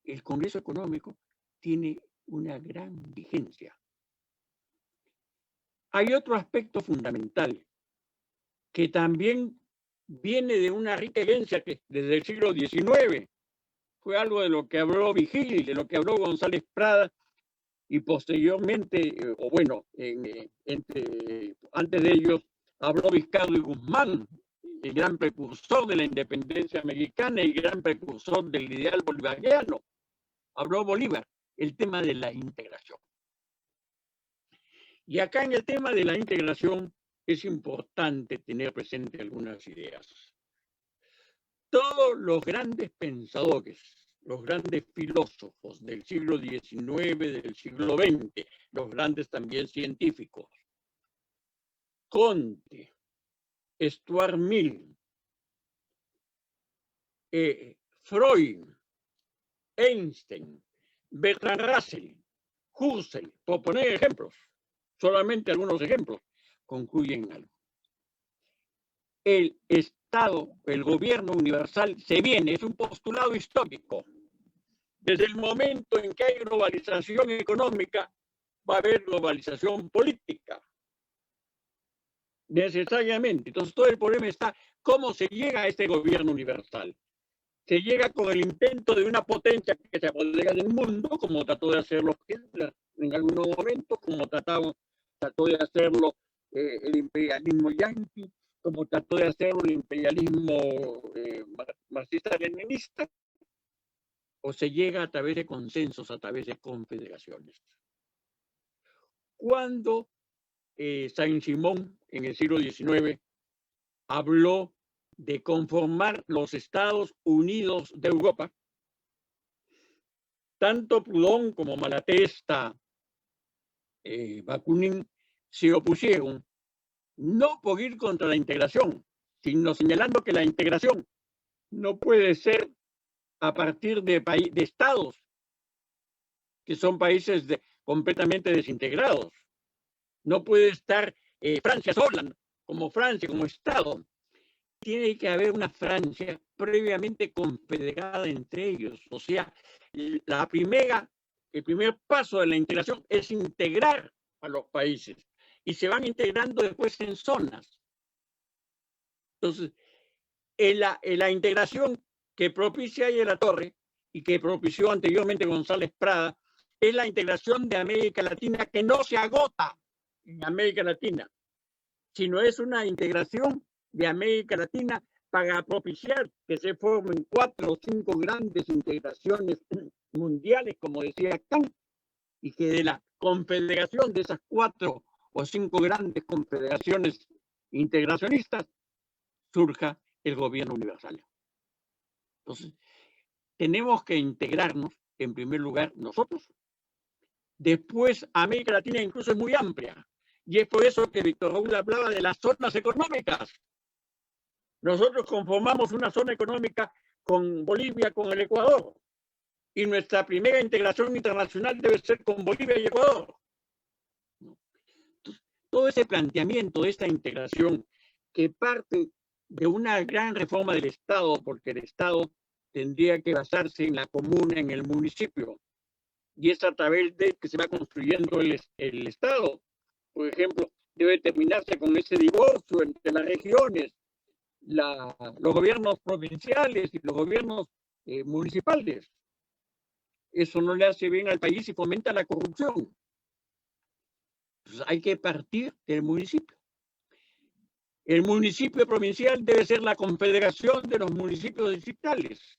el Congreso Económico tiene una gran vigencia. Hay otro aspecto fundamental que también viene de una rica herencia que desde el siglo XIX fue algo de lo que habló Vigil, de lo que habló González Prada y posteriormente, o bueno, antes de ellos habló Vizcardo y Guzmán, el gran precursor de la independencia mexicana y gran precursor del ideal bolivariano. Habló Bolívar, el tema de la integración. Y acá en el tema de la integración es importante tener presente algunas ideas. Todos los grandes pensadores, los grandes filósofos del siglo XIX, del siglo XX, los grandes también científicos, Comte, Stuart Mill, Freud, Einstein, Bertrand Russell, Husserl, por poner ejemplos, solamente algunos ejemplos, concluyen algo. El Estado, el gobierno universal se viene, es un postulado histórico. Desde el momento en que hay globalización económica, va a haber globalización política. Necesariamente. Entonces, todo el problema está cómo se llega a este gobierno universal. Se llega con el intento de una potencia que se apodera del mundo, como trató de hacerlo Hitler en algunos momentos, como trató de hacerlo el imperialismo yanqui, como trató de hacerlo el imperialismo marxista-leninista, o se llega a través de consensos, a través de confederaciones. Cuando Saint-Simon en el siglo XIX habló de conformar los Estados Unidos de Europa, tanto Proudhon como Malatesta, Bakunin se opusieron, no por ir contra la integración, sino señalando que la integración no puede ser a partir de estados que son países completamente desintegrados. No puede estar Francia sola, como Francia, como Estado. Tiene que haber una Francia previamente confederada entre ellos. O sea, el primer paso de la integración es integrar a los países y se van integrando después en zonas. Entonces, la integración que propicia ahí la Torre y que propició anteriormente González Prada es la integración de América Latina que no se agota en América Latina, sino es una integración de América Latina para propiciar que se formen 4 o 5 grandes integraciones mundiales, como decía Kant, y que de la confederación de esas 4 o 5 grandes confederaciones integracionistas surja el gobierno universal. Entonces, tenemos que integrarnos, en primer lugar, nosotros. Después, América Latina incluso es muy amplia. Y es por eso que Víctor Raúl hablaba de las zonas económicas. Nosotros conformamos una zona económica con Bolivia, con el Ecuador. Y nuestra primera integración internacional debe ser con Bolivia y Ecuador. Entonces, todo ese planteamiento de esta integración que parte de una gran reforma del Estado, porque el Estado tendría que basarse en la comuna, en el municipio. y es a través de que se va construyendo el Estado. Por ejemplo, debe terminarse con ese divorcio entre las regiones, los gobiernos provinciales y los gobiernos municipales. Eso no le hace bien al país y fomenta la corrupción. Entonces hay que partir del municipio. El municipio provincial debe ser la confederación de los municipios distritales.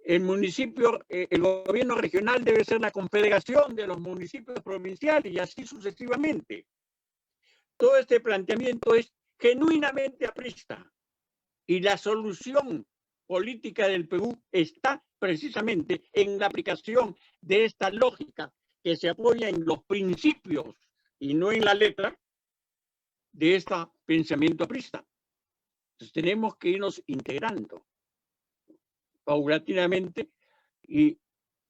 El gobierno regional debe ser la confederación de los municipios provinciales y así sucesivamente. Todo este planteamiento es genuinamente aprista y la solución política del Perú está precisamente en la aplicación de esta lógica que se apoya en los principios y no en la letra de este pensamiento aprista. Entonces tenemos que irnos integrando paulatinamente y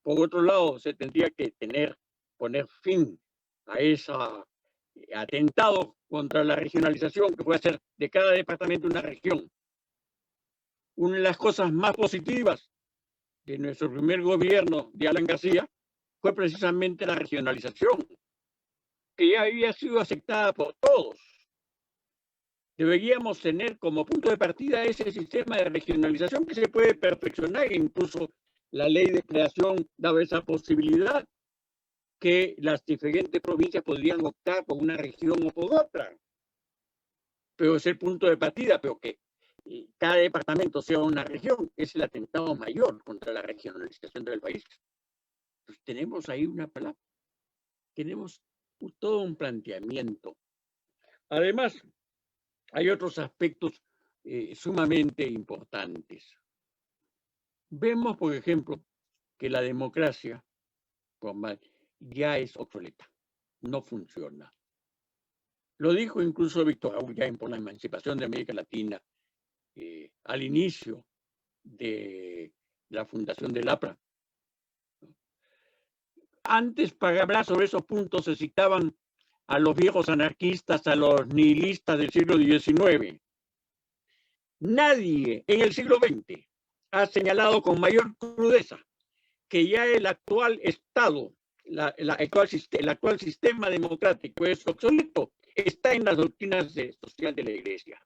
por otro lado se tendría que poner fin a ese atentado contra la regionalización que puede hacer de cada departamento una región. Una de las cosas más positivas de nuestro primer gobierno de Alan García fue precisamente la regionalización, que ya había sido aceptada por todos. Deberíamos tener como punto de partida ese sistema de regionalización que se puede perfeccionar, incluso la ley de creación daba esa posibilidad que las diferentes provincias podrían optar por una región o por otra. Pero es el punto de partida, pero que cada departamento sea una región, es el atentado mayor contra la regionalización del país. Pues tenemos ahí una palabra, tenemos todo un planteamiento. Además, hay otros aspectos sumamente importantes. Vemos, por ejemplo, que la democracia formal ya es obsoleta, no funciona. Lo dijo incluso Víctor Agullén por la emancipación de América Latina al inicio de la fundación del APRA. Antes, para hablar sobre esos puntos, se citaban a los viejos anarquistas, a los nihilistas del siglo XIX. Nadie en el siglo XX ha señalado con mayor crudeza que ya el actual Estado, el actual sistema democrático es obsoleto, está en las doctrinas sociales de la Iglesia.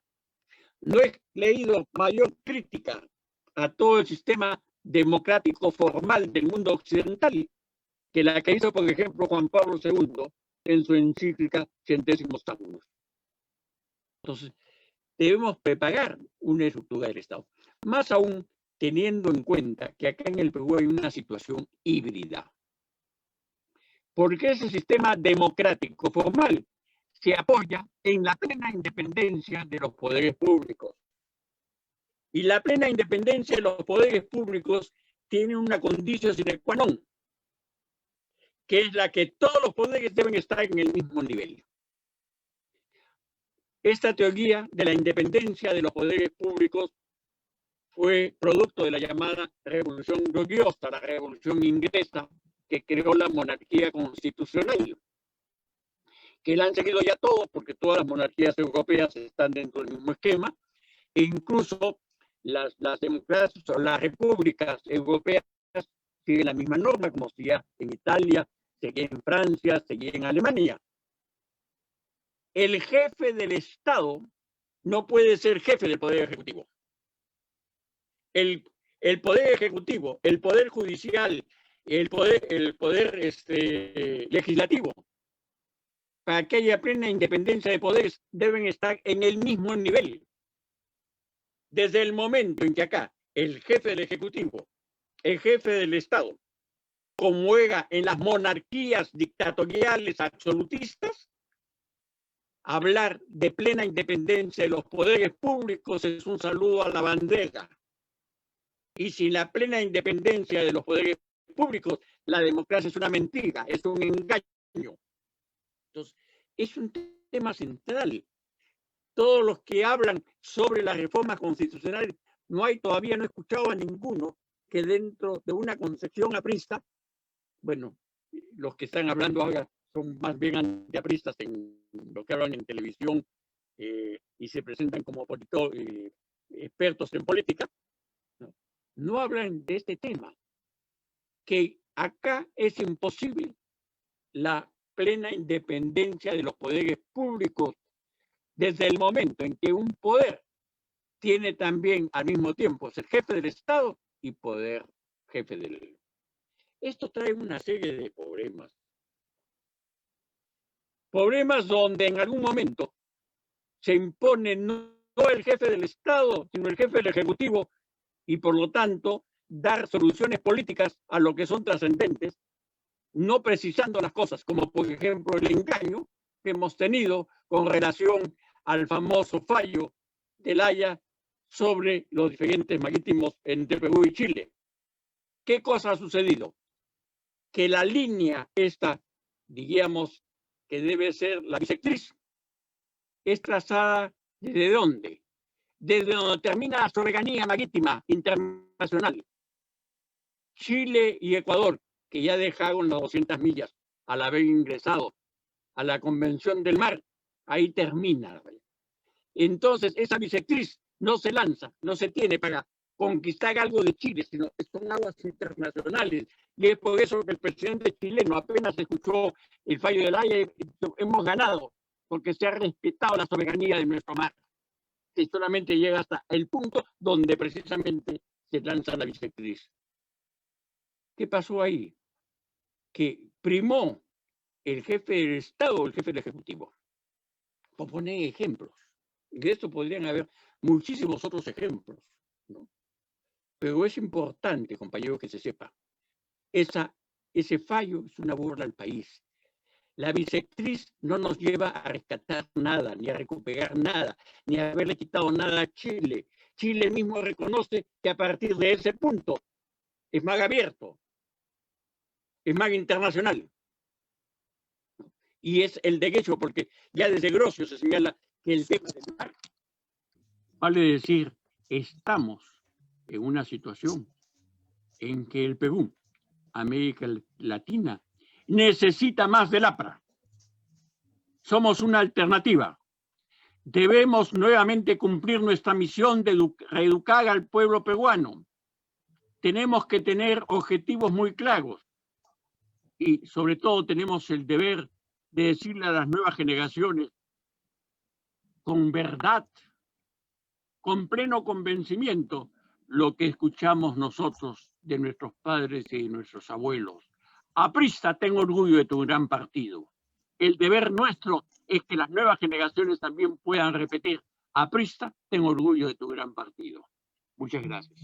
No he leído mayor crítica a todo el sistema democrático formal del mundo occidental que la que hizo, por ejemplo, Juan Pablo II en su encíclica Centésimos Annus. Entonces, debemos preparar una estructura del Estado. Más aún, teniendo en cuenta que acá en el Perú hay una situación híbrida. Porque ese sistema democrático formal se apoya en la plena independencia de los poderes públicos. Y la plena independencia de los poderes públicos tiene una condición sine qua non, que es la que todos los poderes deben estar en el mismo nivel. Esta teoría de la independencia de los poderes públicos fue producto de la llamada Revolución Gloriosa, la Revolución Inglesa, que creó la monarquía constitucional, que la han seguido ya todos, porque todas las monarquías europeas están dentro del mismo esquema, e incluso las democracias o las repúblicas europeas siguen la misma norma, como seguía en Italia, seguía en Francia, seguía en Alemania. El jefe del Estado no puede ser jefe del Poder Ejecutivo. El Poder Ejecutivo, el Poder Judicial, el poder legislativo, para que haya plena independencia de poderes, deben estar en el mismo nivel. Desde el momento en que acá el jefe del Ejecutivo, el jefe del Estado, como era en las monarquías dictatoriales absolutistas, hablar de plena independencia de los poderes públicos es un saludo a la bandera. Y sin la plena independencia de los poderes públicos, la democracia es una mentira, es un engaño. Entonces, es un tema central. Todos los que hablan sobre la reforma constitucional, no he escuchado a ninguno que dentro de una concepción aprista, bueno, los que están hablando ahora son más bien antiapristas en lo que hablan en televisión y se presentan como expertos en política, no hablan de este tema, que Acá es imposible la plena independencia de los poderes públicos desde el momento en que un poder tiene también al mismo tiempo ser jefe del Estado y poder jefe del... Esto trae una serie de problemas. Problemas donde en algún momento se impone no el jefe del Estado, sino el jefe del Ejecutivo, y por lo tanto dar soluciones políticas a lo que son trascendentes, no precisando las cosas, como por ejemplo el engaño que hemos tenido con relación al famoso fallo del Haya sobre los diferentes marítimos entre Perú y Chile. ¿Qué cosa ha sucedido? Que la línea esta, diríamos, que debe ser la bisectriz, es trazada ¿desde dónde? Desde donde termina la soberanía marítima internacional. Chile y Ecuador, que ya dejaron las 200 millas al haber ingresado a la Convención del Mar, ahí termina. Entonces, esa bisectriz no se lanza, no se tiene para conquistar algo de Chile, sino que son aguas internacionales. Y es por eso que el presidente chileno apenas escuchó el fallo del Haya, hemos ganado, porque se ha respetado la soberanía de nuestro mar, que solamente llega hasta el punto donde precisamente se lanza la bisectriz. ¿Qué pasó ahí? Que primó el jefe del Estado o el jefe del Ejecutivo. Por poner ejemplos. De esto podrían haber muchísimos otros ejemplos, ¿no? Pero es importante, compañero, que se sepa. Ese fallo es una burla al país. La bisectriz no nos lleva a rescatar nada, ni a recuperar nada, ni a haberle quitado nada a Chile. Chile mismo reconoce que a partir de ese punto es más abierto, es más internacional. Y es el derecho, porque ya desde Grosio se señala que el tema del mar, vale decir, estamos en una situación en que el Perú, América Latina, necesita más del APRA. Somos una alternativa. Debemos nuevamente cumplir nuestra misión de reeducar al pueblo peruano. Tenemos que tener objetivos muy claros y sobre todo tenemos el deber de decirle a las nuevas generaciones con verdad, con pleno convencimiento, lo que escuchamos nosotros de nuestros padres y de nuestros abuelos. Aprista, ten orgullo de tu gran partido. El deber nuestro es que las nuevas generaciones también puedan repetir: aprista, ten orgullo de tu gran partido. Muchas gracias.